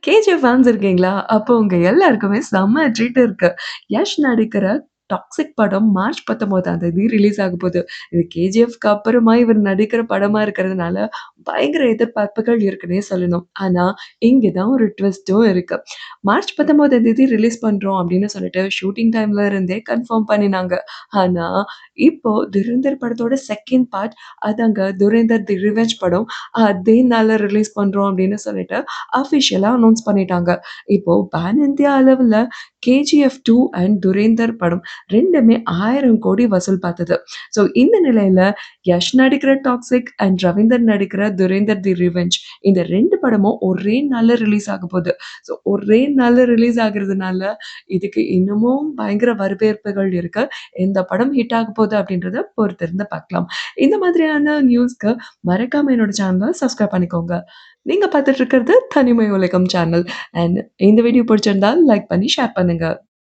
KGF fans இருக்கீங்களா? அப்போ உங்க எல்லாருக்குமே செம்ம ட்ரீட் இருக்கு. யஷ் நடிக்கிற டாக்ஸிக் படம் மார்ச் 19ஆம் தேதி ரிலீஸ் ஆகப்போது. இது கேஜிஎஃப்க்கு அப்புறமா இவர் நடிக்கிற படமா இருக்கிறதுனால, பயங்கர எதிர்பார்ப்புகள் இருக்குன்னே சொல்லணும். ஆனா, இங்க தான் ஒரு ட்விஸ்ட்டும் இருக்கு. மார்ச் 19ஆம் தேதி ரிலீஸ் பண்றோம் அப்படின்னு சொல்லிட்டு ஷூட்டிங் டைம்ல இருந்தே கன்ஃபார்ம் பண்ணினாங்க. ஆனா, இப்போ துரேந்தர் படத்தோட 2ண்ட் பார்ட் அதாங்க துரேந்தர் தி ரிவெஞ்ச் படம் அதே நாள்ல ரிலீஸ் பண்றோம் அப்படின்னு சொல்லிட்டு அஃபிஷியலா அனவுன்ஸ் பண்ணிட்டாங்க. இப்போ பான் இந்தியா அளவுல கேஜிஎஃப் 2 அண்ட் துரேந்தர் படம் 2மே 1000 கோடி வசூல் பார்த்தது. ஸோ இந்த நிலையில யஷ் நடிக்கிற டாக்ஸிக் அண்ட் ரவீந்தர் நடிக்கிற துரேந்தர் தி ரிவெஞ்ச் இந்த 2 படமும் ஒரே நாள்ல ரிலீஸ் ஆகப்போது. ஸோ ஒரே நாள்ல ரிலீஸ் ஆகுறதுனால, இதுக்கு இன்னமும் பயங்கர வரவேற்புகள் இருக்கு. எந்த படம் ஹிட் ஆகப்போது அப்படின்றத பொறுத்திருந்து பார்க்கலாம். இந்த மாதிரியான நியூஸ்க்கு மறக்காம என்னோட சேனல சப்ஸ்கிரைப் பண்ணிக்கோங்க. நீங்க பார்த்துட்டு இருக்கிறது தனிமை உலகம் சேனல். அண்ட் இந்த வீடியோ பிடிச்சிருந்தா லைக் பண்ணி ஷேர் பண்ணுங்க.